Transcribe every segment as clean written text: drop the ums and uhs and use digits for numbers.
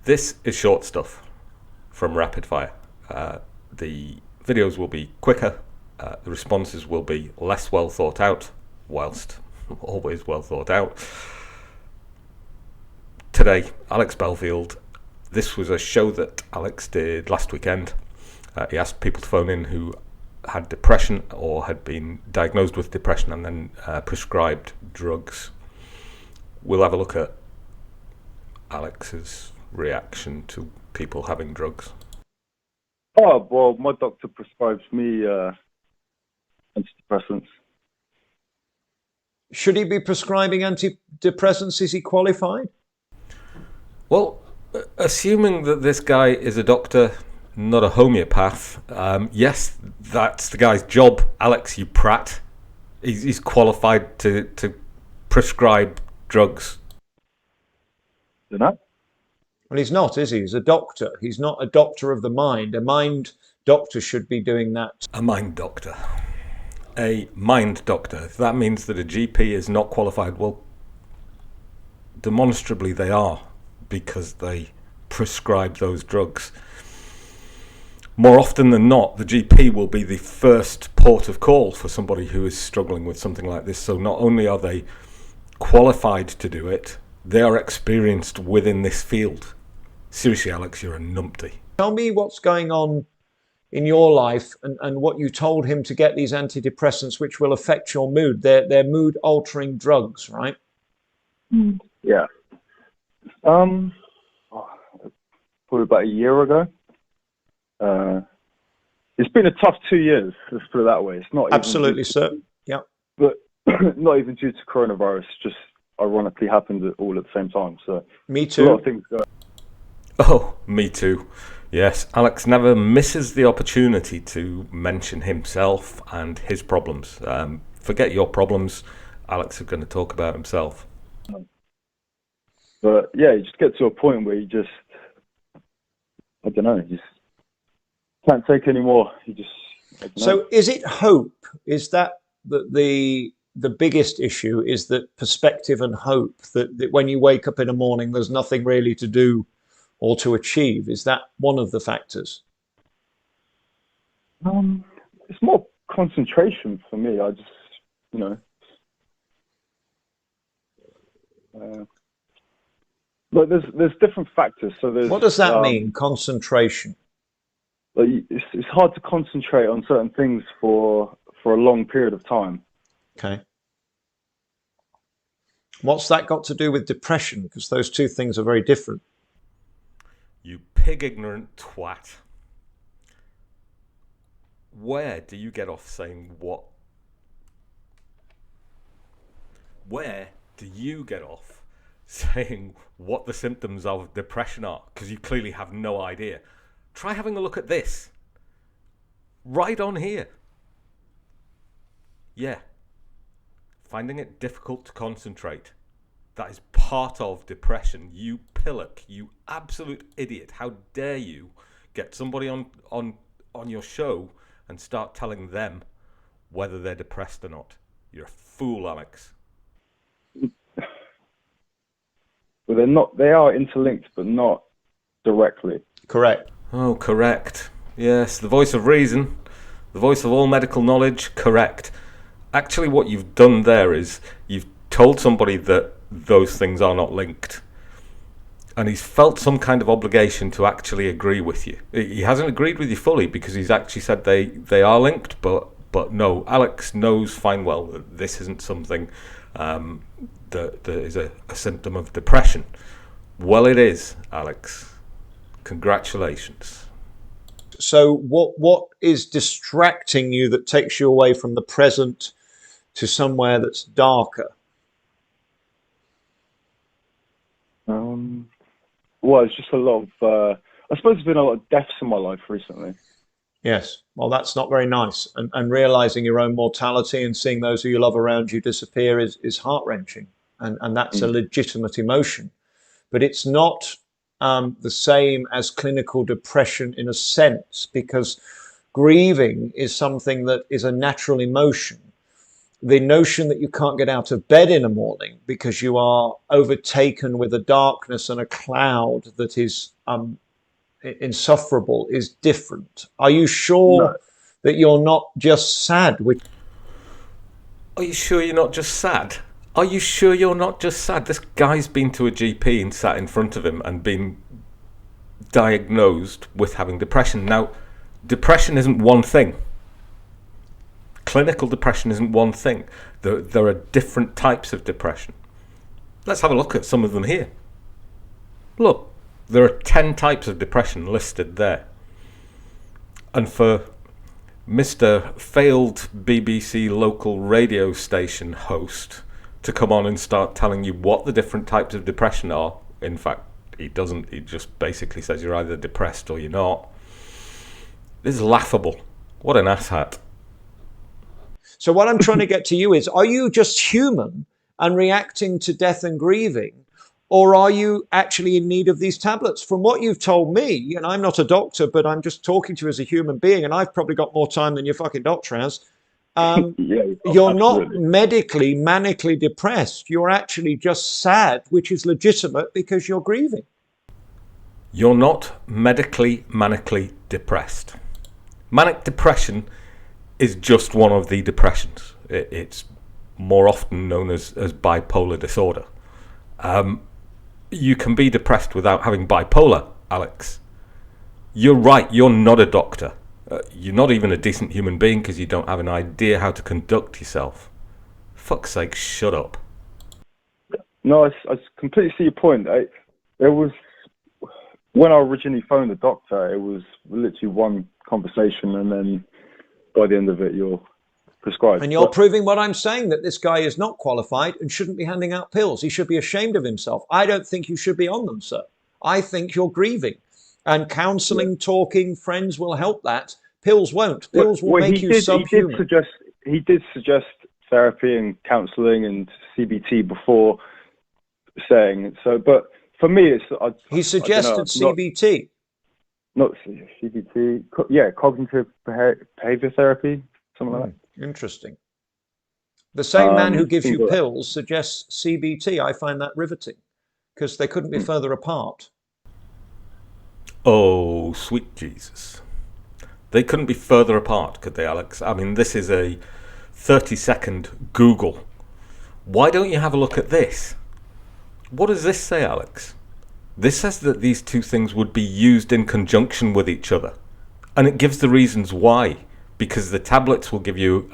This is short stuff from Rapid Fire. The videos will be quicker, the responses will be less well thought out, whilst always well thought out. Today, Alex Belfield. This was a show that Alex did last weekend. He asked people to phone in who had depression or had been diagnosed with depression and then prescribed drugs. We'll have a look at Alex's reaction to people having drugs. Oh, well, my doctor prescribes me antidepressants. Should he be prescribing antidepressants? Is he qualified? Well, assuming that this guy is a doctor, not a homeopath, yes, that's the guy's job. Alex, you prat. He's qualified to prescribe drugs. You know? Well, he's not, is he? He's a doctor. He's not a doctor of the mind. A mind doctor should be doing that. A mind doctor. A mind doctor. If that means that a GP is not qualified, well, demonstrably they are, because they prescribe those drugs. More often than not, the GP will be the first port of call for somebody who is struggling with something like this. So not only are they qualified to do it, they are experienced within this field. Seriously, Alex, you're a numpty. Tell me what's going on in your life and what you told him to get these antidepressants, which will affect your mood. They're mood-altering drugs, right? Yeah. Probably about a year ago. It's been a tough 2 years, let's put it that way. It's not absolutely, sir. Yeah. But not even due to coronavirus, just ironically happened all at the same time. So me too. A lot of things go. Oh, me too. Yes, Alex never misses the opportunity to mention himself and his problems. Forget your problems. Alex is going to talk about himself. But yeah, you just get to a point where you just, I don't know, you just can't take any more. You just. So is it hope? Is that the biggest issue? Is that perspective and hope that when you wake up in the morning, there's nothing really to do or to achieve? Is that one of the factors? It's more concentration for me. I just, but there's different factors. So there's. What does that mean? Concentration. Like it's hard to concentrate on certain things for a long period of time. Okay. What's that got to do with depression? Because those two things are very different. You pig ignorant twat. Where do you get off saying what? Where do you get off saying what the symptoms of depression are? Because you clearly have no idea. Try having a look at this. Right on here. Yeah. Finding it difficult to concentrate. That is part of depression. You pillock, you absolute idiot. How dare you get somebody on your show and start telling them whether they're depressed or not. You're a fool, Alex. Well, they're not. They are interlinked, but not directly. Correct. Oh, correct. Yes, the voice of reason, the voice of all medical knowledge, correct. Actually, what you've done there is you've told somebody that those things are not linked. And he's felt some kind of obligation to actually agree with you. He hasn't agreed with you fully because he's actually said they are linked, but no, Alex knows fine well that this isn't something that is a symptom of depression. Well, it is, Alex. Congratulations. So what is distracting you that takes you away from the present to somewhere that's darker? Well, it's just a lot of, I suppose there's been a lot of deaths in my life recently. Yes. Well, that's not very nice. And realizing your own mortality and seeing those who you love around you disappear is heart-wrenching. And that's a legitimate emotion. But it's not the same as clinical depression in a sense, because grieving is something that is a natural emotion. the notion that you can't get out of bed in the morning because you are overtaken with a darkness and a cloud that is insufferable is different. Are you sure that you're not just sad? Are you sure you're not just sad? Are you sure you're not just sad? This guy's been to a GP and sat in front of him and been diagnosed with having depression. Now, depression isn't one thing. Clinical depression isn't one thing. There are different types of depression. Let's have a look at some of them here. Look, there are 10 types of depression listed there. And for Mr. failed BBC local radio station host to come on and start telling you what the different types of depression are, in fact, he doesn't, he just basically says you're either depressed or you're not. This is laughable. What an asshat. So what I'm trying to get to you is, are you just human and reacting to death and grieving, or are you actually in need of these tablets? From what you've told me, and I'm not a doctor, but I'm just talking to you as a human being, and I've probably got more time than your fucking doctor has. You're not medically, manically depressed. You're actually just sad, which is legitimate because you're grieving. You're not medically, manically depressed. Manic depression is just one of the depressions. It's more often known as bipolar disorder. You can be depressed without having bipolar, Alex. You're right, you're not a doctor. You're not even a decent human being because you don't have an idea how to conduct yourself. Fuck's sake, shut up. No, I completely see your point. It was, when I originally phoned the doctor, it was literally one conversation, and then by the end of it, you're prescribed. And you're proving what I'm saying, that this guy is not qualified and shouldn't be handing out pills. He should be ashamed of himself. I don't think you should be on them, sir. I think you're grieving. And counselling, talking, friends will help that. Pills won't. Pills will make you subhuman. He did suggest therapy and counselling and CBT before saying so, but for me, it's... He suggested CBT. Not CBT, yeah, cognitive behavior therapy, something like that. Interesting. The same man who gives you pills suggests CBT. I find that riveting because they couldn't be further apart. Oh, sweet Jesus. They couldn't be further apart, could they, Alex? I mean, this is a 30-second Google. Why don't you have a look at this? What does this say, Alex? This says that these two things would be used in conjunction with each other. And it gives the reasons why. Because the tablets will give you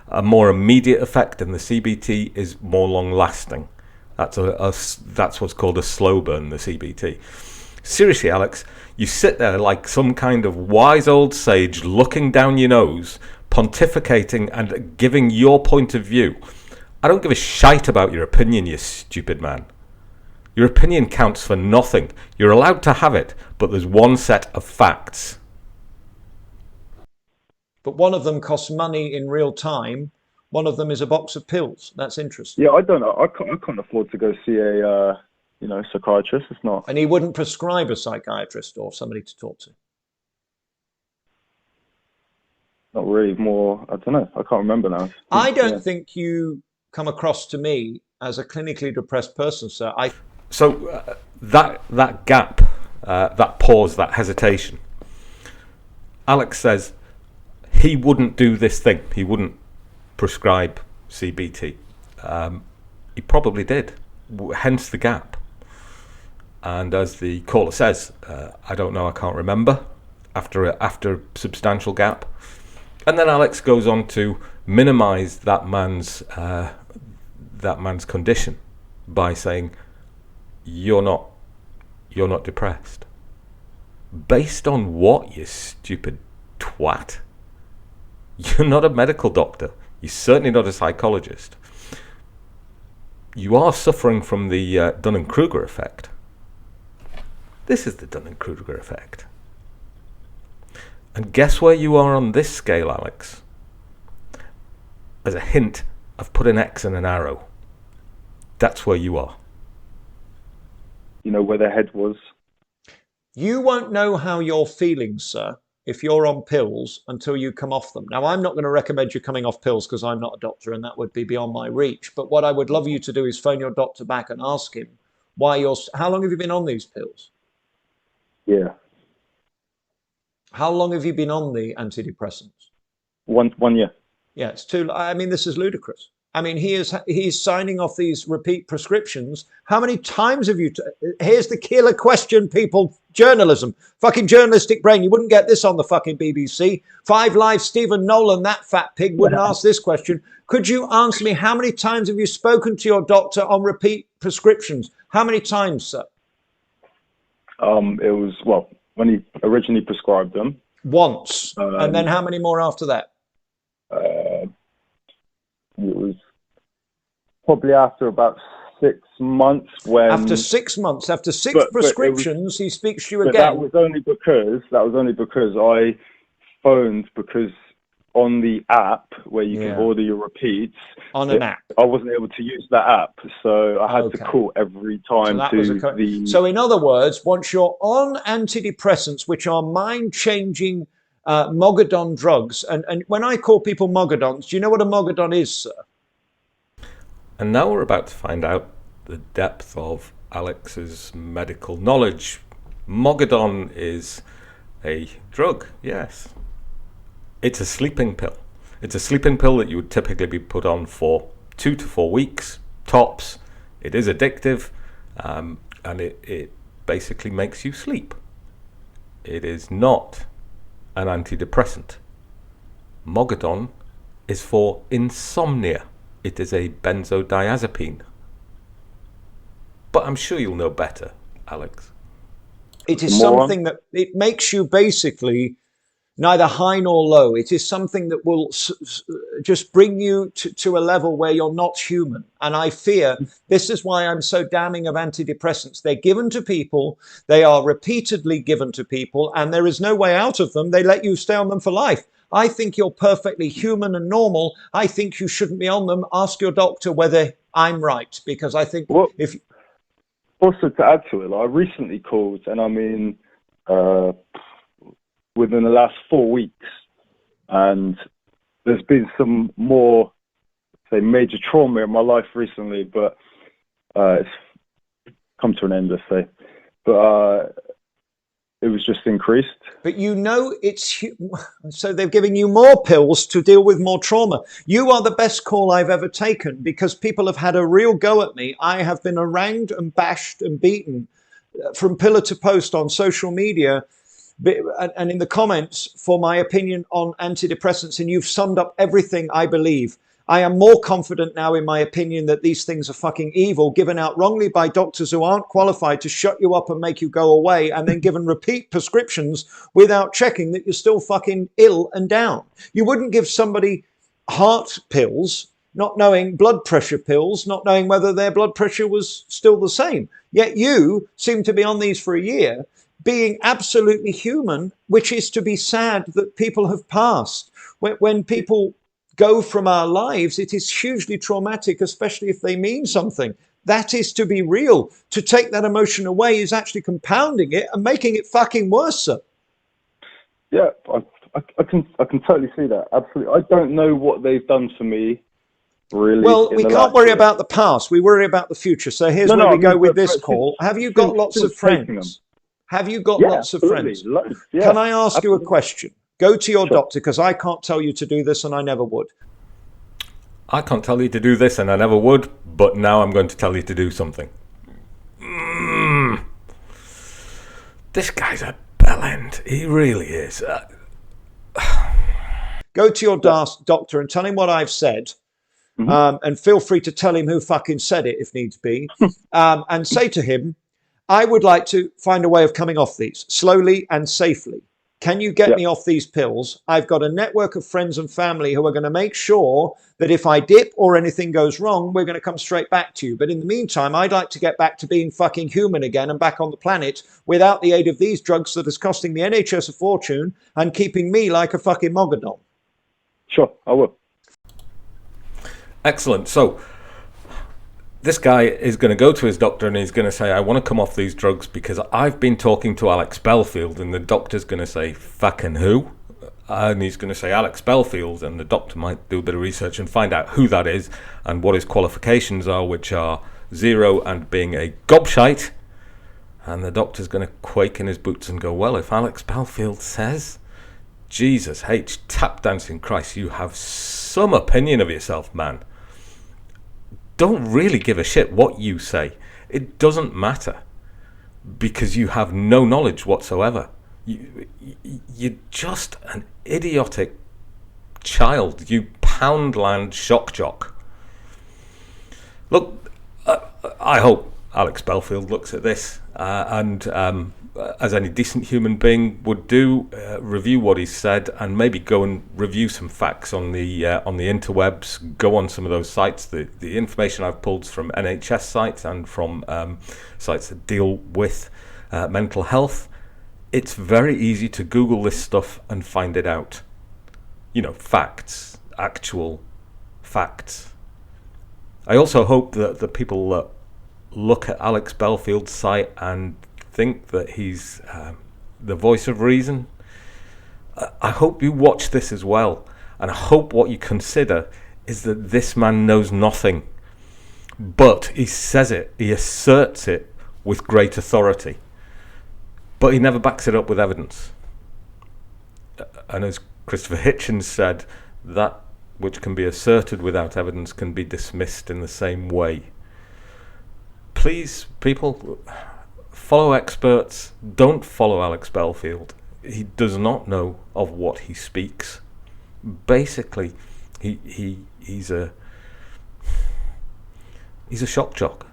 a more immediate effect and the CBT is more long-lasting. That's what's called a slow burn, the CBT. Seriously, Alex, you sit there like some kind of wise old sage looking down your nose, pontificating and giving your point of view. I don't give a shite about your opinion, you stupid man. Your opinion counts for nothing. You're allowed to have it, but there's one set of facts. But one of them costs money in real time. One of them is a box of pills. That's interesting. Yeah, I don't know. I can't afford to go see a psychiatrist. It's not. And he wouldn't prescribe a psychiatrist or somebody to talk to. Not really. More, I don't know. I can't remember now. I don't think you come across to me as a clinically depressed person, sir. So that gap, that pause, that hesitation. Alex says he wouldn't do this thing. He wouldn't prescribe CBT. He probably did, hence the gap. And as the caller says, I don't know, I can't remember, after a substantial gap. And then Alex goes on to minimise that man's condition by saying, You're not depressed. Based on what, you stupid twat? You're not a medical doctor. You're certainly not a psychologist. You are suffering from the Dunning Kruger effect. This is the Dunning Kruger effect. And guess where you are on this scale, Alex? As a hint, I've put an X and an arrow. That's where you are. You know where their head was. You won't know how you're feeling, sir, if you're on pills until you come off them. Now, I'm not going to recommend you coming off pills because I'm not a doctor and that would be beyond my reach. But what I would love you to do is phone your doctor back and ask him how long have you been on these pills? Yeah. How long have you been on the antidepressants? 1 year. Yeah, it's too. I mean, this is ludicrous. I mean, he's signing off these repeat prescriptions. How many times have you? Here's the killer question, people. Journalism, fucking journalistic brain. You wouldn't get this on the fucking BBC. 5 Live, Stephen Nolan, that fat pig, wouldn't ask this question. Could you answer me? How many times have you spoken to your doctor on repeat prescriptions? How many times, sir? It was when he originally prescribed them. Once, and then how many more after that? It was probably after about 6 months when... After 6 months, after six prescriptions, he speaks to you again. That was only because I phoned, because on the app where you can order your repeats... On an app. I wasn't able to use that app, so I had to call every time So in other words, once you're on antidepressants, which are mind-changing Mogadon drugs, and when I call people Mogadons, do you know what a Mogadon is, sir? And now we're about to find out the depth of Alex's medical knowledge. Mogadon is a drug, yes. It's a sleeping pill. It's a sleeping pill that you would typically be put on for 2 to 4 weeks, tops. It is addictive, and it basically makes you sleep. It is not an antidepressant. Mogadon is for insomnia. It is a benzodiazepine. But I'm sure you'll know better, Alex. It is something that it makes you basically neither high nor low. It is something that will just bring you to a level where you're not human. And I fear this is why I'm so damning of antidepressants. They're given to people. They are repeatedly given to people, and there is no way out of them. They let you stay on them for life. I think you're perfectly human and normal. I think you shouldn't be on them. Ask your doctor whether I'm right, because I think Also, to add to it, I recently called, and I mean, within the last 4 weeks, and there's been some more, say, major trauma in my life recently, but it's come to an end, let's say. But it was just increased. But so they're giving you more pills to deal with more trauma. You are the best call I've ever taken, because people have had a real go at me. I have been harangued and bashed and beaten from pillar to post on social media and in the comments for my opinion on antidepressants, and you've summed up everything I believe. I am more confident now in my opinion that these things are fucking evil, given out wrongly by doctors who aren't qualified to shut you up and make you go away, and then given repeat prescriptions without checking that you're still fucking ill and down. You wouldn't give somebody heart pills, not knowing, blood pressure pills, not knowing whether their blood pressure was still the same. Yet you seem to be on these for a year, being absolutely human, which is to be sad that people have passed. When people go from our lives, it is hugely traumatic, especially if they mean something. That is to be real. To take that emotion away is actually compounding it and making it fucking worse, sir. Yeah, I can totally see that. Absolutely. I don't know what they've done for me, really. Well, we can't worry about the past. We worry about the future. So here's where we go with this call. Have you got lots of friends? Have you got lots of friends? Loads, yeah. Can I ask you a question? Go to your doctor, because I can't tell you to do this, and I never would. I can't tell you to do this, and I never would, but now I'm going to tell you to do something. This guy's a bellend. He really is. Go to your doctor and tell him what I've said, and feel free to tell him who fucking said it if needs be, and say to him, I would like to find a way of coming off these slowly and safely. Can you get me off these pills? I've got a network of friends and family who are going to make sure that if I dip or anything goes wrong, we're going to come straight back to you. But in the meantime, I'd like to get back to being fucking human again and back on the planet without the aid of these drugs that is costing the NHS a fortune and keeping me like a fucking Mogadon. Sure, I will. Excellent. So This guy is going to go to his doctor and he's going to say, I want to come off these drugs because I've been talking to Alex Belfield, and the doctor's going to say, fucking who? And he's going to say Alex Belfield, and the doctor might do a bit of research and find out who that is and what his qualifications are, which are 0 and being a gobshite. And the doctor's going to quake in his boots and go, well, if Alex Belfield says, Jesus H, tap dancing Christ, you have some opinion of yourself, man. Don't really give a shit what you say. It doesn't matter, because you have no knowledge whatsoever. You're just an idiotic child, you Poundland shock jock. Look, I hope Alex Belfield looks at this and as any decent human being would do, review what he's said and maybe go and review some facts on the interwebs. Go on some of those sites. The information I've pulled is from NHS sites and from sites that deal with mental health. It's very easy to Google this stuff and find it out. You know, facts, actual facts. I also hope that the people that look at Alex Belfield's site and think that he's the voice of reason, I hope you watch this as well, and I hope what you consider is that this man knows nothing, but he says it, he asserts it with great authority, but he never backs it up with evidence. And as Christopher Hitchens said, that which can be asserted without evidence can be dismissed in the same way. Please, people, follow experts. Don't follow Alex Belfield. He does not know of what he speaks. Basically, he's a shock jock,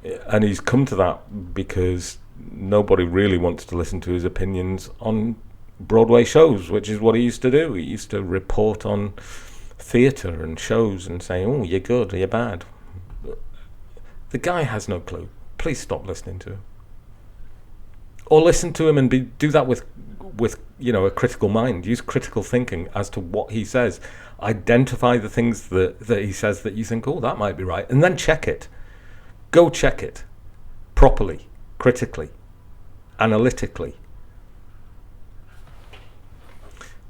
and he's come to that because nobody really wants to listen to his opinions on Broadway shows, which is what he used to do. He used to report on theatre and shows and say, "Oh, you're good or you're bad." The guy has no clue. Please stop listening to him. Or listen to him and do that with a critical mind. Use critical thinking as to what he says. Identify the things that he says that you think, oh, that might be right, and then check it. Go check it properly, critically, analytically.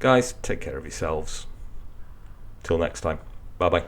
Guys, take care of yourselves. Till next time. Bye-bye.